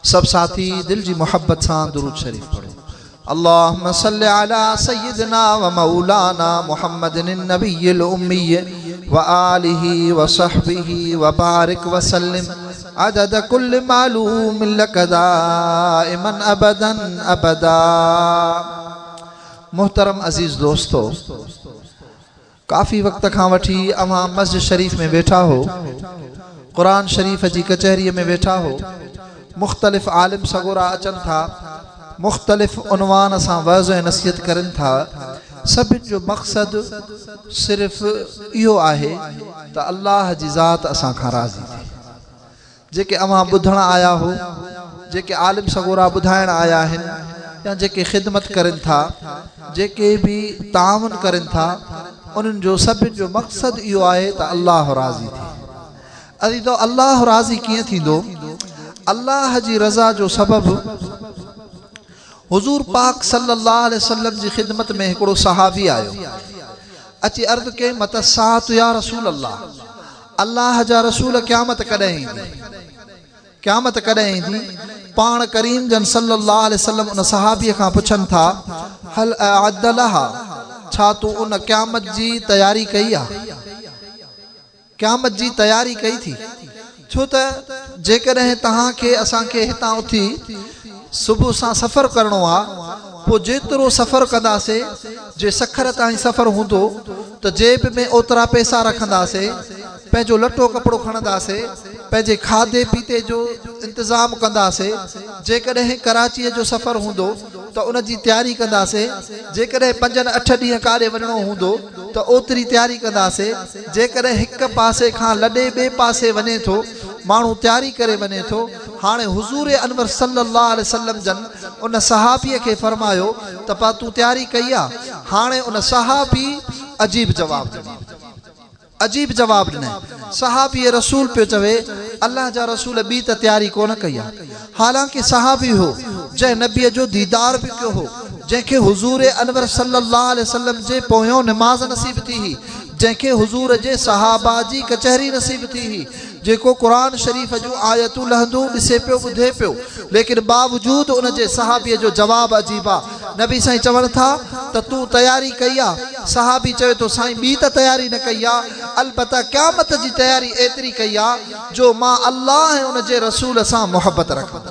सब साथी दिल जी मोहब्बत सां दुरूद शरीफ पढ़ो। अल्लाहुम्मा सल्लि अला सय्यिदिना व मौलाना मुहम्मदिन नबिय्यिल उम्मी व आलिहि व सहबिहि व बारिक व सल्लिम अदद कुल्ल मालूम लक दाइमन अबदन अबदा। मोहतरम अजीज दोस्तों, काफ़ी वक्त का वठी अवां मस्जिद शरीफ में बैठा हो, कुरान शरीफ जी कचहरी में बैठा हो, मुख्तलिफ आलिम सगोरा अचन था, मुख्तलिफ उनवान सां वज़ ऐं नसीहत करन था। सभिनि जो मक़सद सिर्फ़ इहो आहे त अल्लाह जी ज़ात असां खां राज़ी थिए। जेके अवां ॿुधण आया हो, जेके आलिम सगोरा ॿुधाइण आया आहिनि, या जेके ख़िदमत करन था, जेके भी तावन करन था, उन्हनि जो सभिनि जो मक़सद इहो आहे त अल्लाह राज़ी थिए। अदी तो अल्लाह राज़ी किए थींदो? अल्लाह जी रज़ा जो सबब हुजूर पाक सल्लल्लाहु अलैहि वसल्लम जी खिदमत में हिकिड़ो सहाबी आयो, अची अर्ज़ कई मत सात या रसूल अल्लाह, अल्लाह जा रसूल क़यामत कॾहिं ईंदी, क़यामत कॾहिं ईंदी? पाण करीम जन सल्लल्लाहु अलैहि वसल्लम उन सहाबीअ खां पुछनि था, हल अअद्दलहा, छा तू उन क़यामत जी तैयारी कई आहे? क़यामत जी तैयारी कई थी? छो त जेकॾहिं तव्हांखे असांखे हितां उथी सुबुह सां सफ़र करणो आहे, पोइ जेतिरो सफ़र कंदासीं, जे सखर ताईं सफ़र हूंदो त जेब में ओतिरा पैसा रखंदासीं, पंहिंजो लटो कपिड़ो खणंदासीं, पंहिंजे खाधे पीते जो इंतज़ाम कंदासीं। जेकॾहिं कराचीअ जो सफ़र हूंदो त उन जी तयारी कंदासीं, जेकॾहिं 5-8 ॾींहं काॾे वञिणो हूंदो त ओतिरी तयारी कंदासीं। जेकॾहिं हिकु पासे खां लॾे ॿिए पासे वञे थो, माण्हू तयारी करे वञे थो। हाणे हुज़ूर अनवर सल्लल्लाहु अलैहि वसल्लम जन उन सहाबीअ खे फरमायो त पा तूं तयारी कई आहे? हाणे उन सहाबी अजीब जवाब ॾिनो, अजीब जवाब ॾिनई। सहाबी रसूल पियो चवे, अल्लाह जा रसूल ॿी त तयारी कोन कई आहे। हालांकि सहाबी हो जंहिं नबीअ जो दीदार बि कयो हो, जंहिंखे हुजूर अनवर सल्लल्लाहु अलैहि वसल्लम जे पोयों नमाज नसीब थी हुई, जंहिंखे हुजूर जे सहाबा जी कचहरी नसीब थी हुई, जेको कुरान शरीफ जो आयतूं लहंदू ॾिसे पियो, ॿुधे पियो, लेकिन बावजूद उन जे सहाबीअ जो जवाब अजीब आहे। नबी साईं चवनि था त तूं तयारी कई आहे? सहाबी चवे थो, साईं ॿी त तयारी न कई आहे, अलबत्ता क़यामत जी तयारी एतिरी कई आहे जो मां अल्लाह ऐं उन जे रसूल सां मोहब्बत रखां,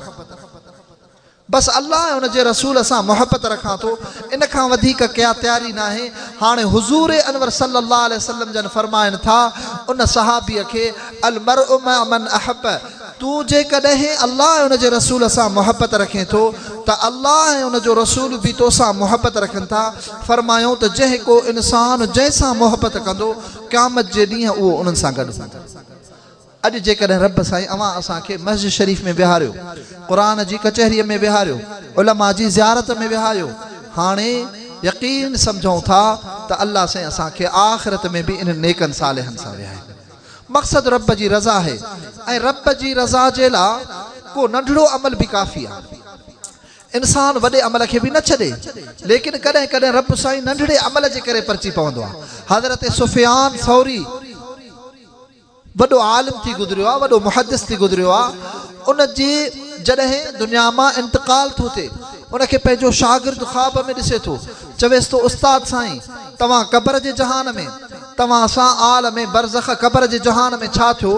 बस अल्लाह ऐं उन जे रसूल सां मोहब्बत रखां थो, इन खां वधीक क्या तयारी न आहे। हाणे हुजूर अनवर सल्लल्लाहु अलैहि वसल्लम जन फरमाइनि था उन सहाबीअ खे, अल मरउ मा मन अहब, तूं जेकॾहिं अल्लाह ऐं उन जे रसूल सां मोहब्बत रखे थो त अल्लाह ऐं उन जो रसूल बि तोसां मोहब्बत रखनि था। फरमायूं त जंहिं को इंसान जंहिंसां मोहब्बत कंदो, क़यामत जे ॾींहुं उहो उन्हनि सां गॾु हूंदो। अॼु जेकॾहिं रब साईं अवां असांखे मस्जिद शरीफ में विहारियो, क़ुरान जी कचहरीअ में विहारियो, उलमा जी ज़ियारत में विहारियो, हाणे यकीन सम्झूं था त अल्लाह साईं असांखे आख़िरत में बि इन नेकनि सालिहनि सां विहारे। मक़सद रब जी रज़ा आहे, ऐं रब जी रज़ा जे लाइ को नंढड़ो अमल बि काफ़ी आहे। इंसान वॾे अमल खे बि न छॾे, लेकिन कॾहिं कॾहिं रब साईं नंढड़े अमल जे करे परची पवंदो आहे। हज़रत सुफ़ियान सौरी वॾो आलिम थी गुज़रियो आहे, वॾो मुहद्दिस थी गुज़रियो आहे। उन जी जॾहिं दुनिया मां इंतकाल थो थिए, उनखे पंहिंजो शागिर्द ख़्वाब में ॾिसे थो, चवेसि थो, उस्ताद साईं तव्हां क़ब्र जे जहान में, तव्हां सां आल में बरज़ख क़ब्र जे जहान में छा थियो?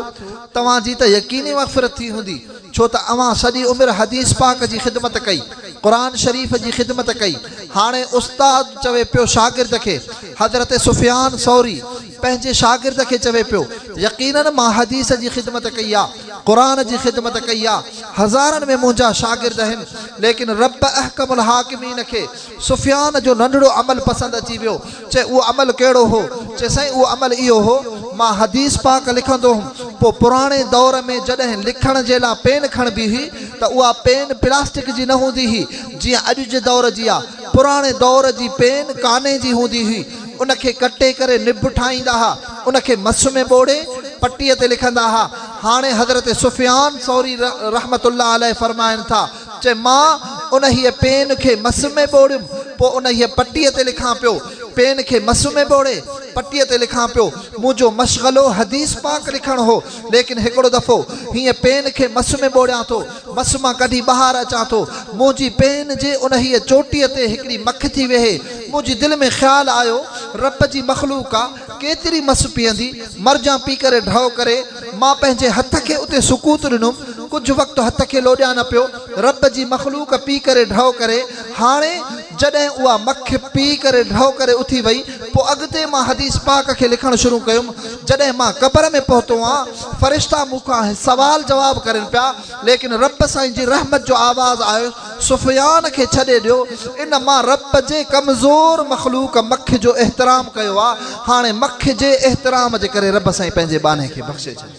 तव्हांजी त यकीनी मग़फ़िरत थी हूंदी, छो त अवां सॼी उमिरि हदीस पाक जी ख़िदमत कई, कुरान शरीफ जी ख़िदमत कई। हाणे उस्ताद चवे पियो शागिर्द खे, हज़रत सुफ़ियान सौरी पंहिंजे शागिर्द खे चवे पियो, यकीनन मां हदीस जी ख़िदमत कई आहे, कुरान जी ख़िदमत कई आहे, हज़ारनि में मुंहिंजा शागिर्द आहिनि, लेकिन रब अहकमुल हाकिमीन खे सुफ़ियान जो नंढड़ो अमल पसंदि अची वियो। चए उहो अमल कहिड़ो हो? चए साईं उहो अमल इहो हो, मां हदीस पाक लिखंदो हुउमि, पोइ पुराणे दौर में जॾहिं लिखण जे लाइ पेन खणबी हुई त उहा पेन प्लास्टिक जी न हूंदी हुई जीअं अॼु जे दौर जी आहे। पुराणे दौर जी पेन काने जी हूंदी हुई, उनखे कटे करे निब ठाहींदा हुआ, उनखे मस में ॿोड़े पटीअ ते लिखंदा हुआ। हाणे हज़रत सुफ़ियान सौरी रहमतुल्लाह अलैहि फरमाइनि था, चए मां उन हीअ पेन खे मस में ॿोड़ियुमि, पोइ उन हीअ पटीअ ते लिखां पियो, पेन खे मस में बोड़े पट्टीअ ते लिखां पियो मुंहिंजो मशगलो हदीस पाक लिखण हो लेकिन हिकिड़ो दफ़ो हीअं पेन खे मस में बोड़ियां थो मस मां कढी ॿाहिरि अचां थो मुंहिंजी पेन जे उन हीअ चोटीअ ते हिकिड़ी मख थी वेहे मुंहिंजी दिलि में ख़्यालु आयो रब जी मख़लूक आहे केतिरी मस पीअंदी मरजां पी करे ढव करे मां पंहिंजे हथ खे उते सुकूत ॾिनुमि कुझु वक़्तु हथ खे लोॾिया न पियो रब जी मख़लूक पी करे ढव करे हाणे जॾहिं उहा मख पी करे ढव करे उथी वई पोइ अॻिते मां हदीस पाक खे लिखणु शुरू कयुमि जॾहिं मां क़बर में पहुतो आहियां फ़रिश्ता मूंखां सवाल जवाब करनि पिया लेकिन रब साईं जी रहमत जो आवाज़ आयो सुफ़ियान खे छॾे ॾियो इन मां रब जे कमज़ोर मख़लूक मख जो एहतराम कयो आहे हाणे मख जे एहतराम जे करे रब साईं पंहिंजे बाने खे बख़्शे छॾे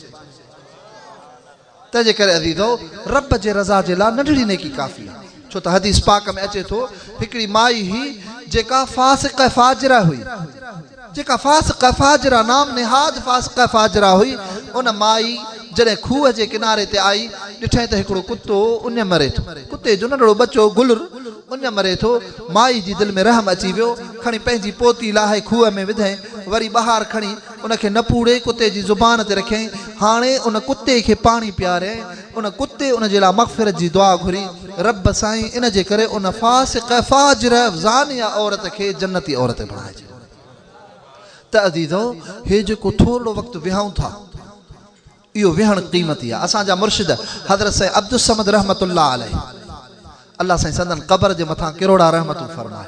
तंहिंजे करे अज़ीज़ो रब जे रज़ा जे लाइ नंढड़ी नेकी काफ़ी आहे छो त हदीस पाक में अचे थो हिकिड़ी माई ही जेका फासिक़ फाजिरा हुई जेका फासिक़ फाजिरा नाम निहाद फासिक़ फाजिरा हुई उन माई जॾहिं खूह जे किनारे ते आई ॾिठई त हिकिड़ो कुतो उन मरे थो कुते जो नंढड़ो बच्चो गुलर उन मरे थो माई जी दिलि में रहम अची वियो खणी पंहिंजी पोती लाहे खूह में विधई वरी ॿाहिरि खणी उनखे न पूड़े कुते जी ज़ुबान ते रखियईं हाणे उन कुते खे पाणी पीआरे उन कुते उन जे लाइ मग़फ़िरत जी दुआ घुरी रब साईं इन जे करे उन फासिक़ फाजिर ज़ानिया औरत खे जन्नती औरत बणाइजे त अज़ीज़ो हे जेको थोरो वक़्तु विहूं था इहो विहण क़ीमती आहे असांजा मुर्शिद हज़रत साईं अब्दुल समद रहमतुल्लाह अलैह अल्लाह साईं संदन क़बर जे मथां किरोड़ा रहमतूं फरमाए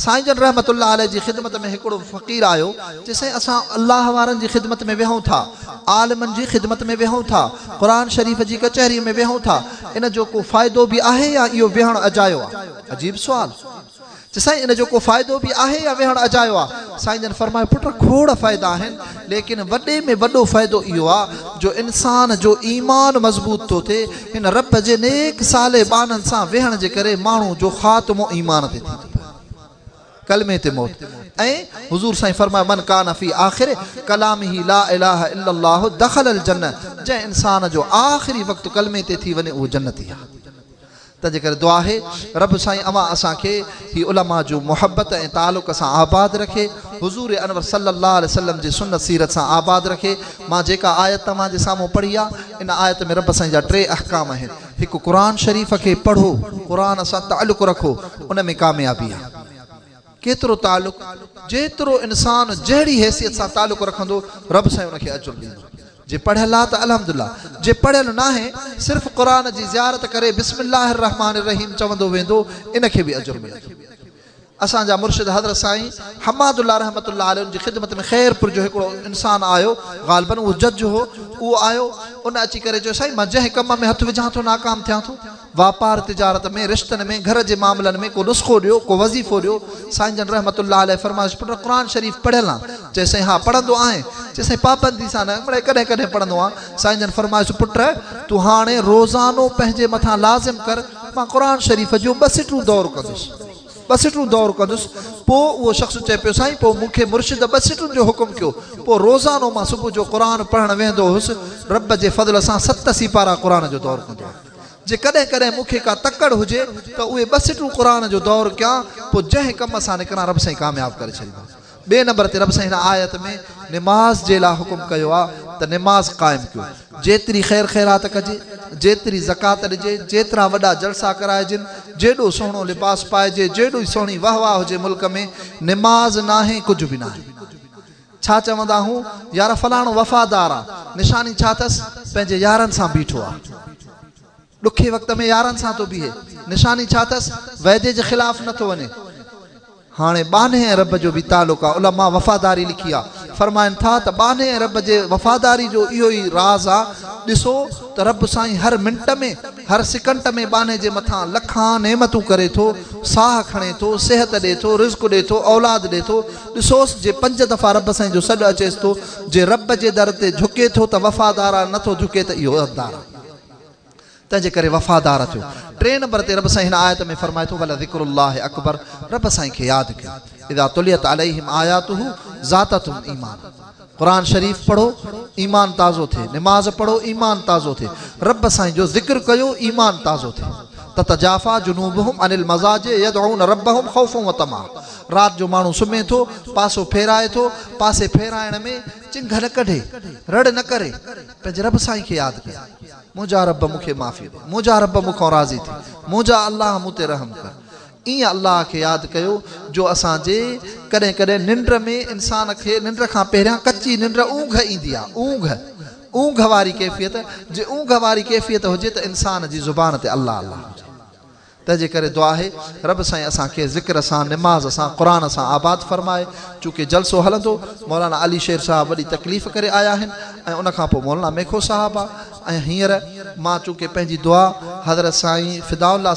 साईं जन रहमतुल्लाह अलैह जी ख़िदमत में हिकिड़ो फ़क़ीर आयो जे साईं असां अल्लाह वारनि जी ख़िदमत में वेहूं था आलिमनि जी ख़िदमत में वेहूं था क़ुरान शरीफ़ जी कचहरी में वेहूं था इन जो को फ़ाइदो बि आहे या इहो विहण अजायो आहे अजीब सुवाल साईं इन जो को फ़ाइदो बि आहे या विहण अजायो आहे साईं जन फरमायो पुट खोड़ फ़ाइदा आहिनि लेकिन वॾे में वॾो फ़ाइदो इहो आहे जो इंसान जो ईमान मज़बूत थो थिए हिन रब जे नेक साले बाननि सां वेहण जे करे माण्हू जो ख़ात्मो ईमान ते थी थो कलमे ते मौत ऐं हुज़ूर साईं फरमायो मन कान फी आख़िर कलामिही ला इलाहा इल्लल्लाह दख़लल जन्नत जंहिं इंसान जो आख़िरी वक़्तु कलमे ते थी वञे उहो जन्नती आहे तंहिंजे करे दुआ आहे रब साईं अवां असांखे ही उलमा जो मुहबत ऐं तालुक़ सां आबाद रखे हुज़ूर अनवर सल्लल्लाहु अलैहि वसल्लम जी सुन्नत सीरत सां आबाद रखे मां जेका आयत तव्हांजे साम्हूं पढ़ी आहे इन आयत में रब साईं जा 3 अहकाम आहिनि हिकु क़ुरान शरीफ़ खे पढ़ो क़ुरान सां तालुक़ रखो उन में कामयाबी आहे केतिरो तालुक़ जेतिरो इंसान जहिड़ी हैसियत सां तालुक़ रखंदो रब साईं उनखे अजुर ॾींदो जे पढ़ियल आहे त अल्हम्दुलिल्लाह जे पढ़ियल न आहे सिर्फ़ु क़ुरान जी ज़ियारत करे बिस्मिल्लाहिर रहमानिर रहीम चवंदो वेंदो इनखे बि अजुर मिलंदो असांजा मुर्शिद हज़रत साईं हमादुल्लाह रहमतुल्लाह अलैहि जी ख़िदमत में ख़ैरपुर जो हिकिड़ो इंसान आयो ग़ालिबन उहो जज हो उहो आयो उन अची करे चयो साईं मां जंहिं कम में हथु विझां थो नाकाम थियां थो वापार तिजारत में रिश्तनि में घर जे मामलनि में को नुस्ख़ो ॾियो को वज़ीफ़ो ॾियो साईं जन रहमतुल्लाह अलैहि फरमाइश पुट क़ुरान शरीफ़ पढ़ियल आहे चए साईं हा पढ़ंदो आहियां चए साईं पाबंदी सां न मिड़े कॾहिं कॾहिं पढ़ंदो आहियां साईं जन फरमाइश पुट तूं हाणे रोज़ानो पंहिंजे मथां लाज़िम कर मां क़ुरान शरीफ़ जो 2 सिटूं दौर कंदुसि 2 सिटूं दौर कंदुसि पोइ उहो शख़्स चए पियो साईं पोइ मूंखे मुर्शिद 2 सिटुनि जो हुकुम कयो पोइ रोज़ानो मां सुबुह जो क़ुरान पढ़णु वेंदो हुउसि रब जे फज़ल सां 7 सिपारा क़ुरान जो दौर कंदो आहे जे कॾहिं कॾहिं मूंखे का तकड़ हुजे त उहे 2 सिटूं क़ुरान जो दौर कयां पोइ जंहिं कम सां निकिरां रब साईं कामयाब करे छॾींदो 2 नंबर ते रब साईं हिन आयत में निमाज़ जे लाइ हुकुम कयो आहे त निमाज़ क़ाइमु कयो जेतिरी ख़ैर ख़ैरात कजे जेतिरी ज़कात ॾिजे जेतिरा वॾा जलसा कराइजनि जेॾो सुहिणो लिबास पाइजे जेॾो ई सुहिणी वाह वाह हुजे मुल्क में निमाज़ नाहे कुझु बि नाहे छा चवंदा हूं यार फलाणो वफ़ादार आहे निशानी छा अथसि पंहिंजे यारनि सां बीठो आहे ॾुखे वक़्त में यारनि सां थो बीहे निशानी छा अथसि वाइदे जे ख़िलाफ़ नथो वञे हाणे बाने ऐं रब जो बि तालुक़ आहे उलमा वफ़ादारी लिखी आहे फरमाइनि था त बाने ऐं रब जे वफ़ादारी जो इहो ई राज़ आहे ॾिसो त रब साईं हर मिंट में हर सेकंड में बाने जे मथां लखां नेमतूं करे थो साह खणे थो सिहत ॾिए थो रिज़्क़ ॾिए थो औलाद ॾिए थो ॾिसोसि जे 5 दफ़ा रब साईं जो सॾु अचेसि थो जे रब जे दर ते झुके थो त वफ़ादार आहे नथो झुके त इहो अदार आहे तंहिंजे करे वफ़ादार थियो 3 नंबर ते रब साईं हिन आयत में फरमाए थो वला ज़िक्रुल्लाह अकबर रब साईं खे यादि कयो इज़ा तुलियत अलैहिम आयातुहु ज़ाततुम ईमान क़ुरान शरीफ़ पढ़ो ईमान ताज़ो थिए निमाज़ पढ़ो ईमान ताज़ो थिए रब साईं जो ज़िक्र कयो ईमान ताज़ो थिए ततजाफा जुनूबहुम अनिल मज़ाज यदऊन रब्बहुम खौफन व तमा। रात जो माण्हू सुम्हे थो, पासो फेराए थो, पासे फेराइण में चिंघ न कढे, रड़ न करे, पंहिंजे रब साईं खे यादि करे, मुंहिंजा रब मूंखे माफ़ी ॾे, मुंहिंजा रब मूंखां राज़ी थी, मुंहिंजा अल्लाह मूं ते रहम कर। ईअं अल्लाह खे यादि कयो जो असांजे कॾहिं कॾहिं निंड में इंसान खे निंड खां पहिरियां कची निंड ऊंघ ईंदी आहे, ऊंघ वारी कैफ़ियत, जे ऊंघ वारी कैफ़ियत हुजे त इंसान जी ज़ुबान ते अल्लाह अल्लाह हुजे। तंहिंजे करे दुआ आहे रब साईं असांखे ज़िक्र सां, निमाज़ सां, क़ुरान सां आबाद फ़रमाए। चूंकि जलसो हलंदो, मौलाना अली शेर साहब वॾी तकलीफ़ करे आया आहिनि ऐं उन खां पोइ मौलाना मेखो साहब आहे। ऐं हींअर मां चूंकि पंहिंजी दुआ हज़रत साईं फ़िदाउल्लाह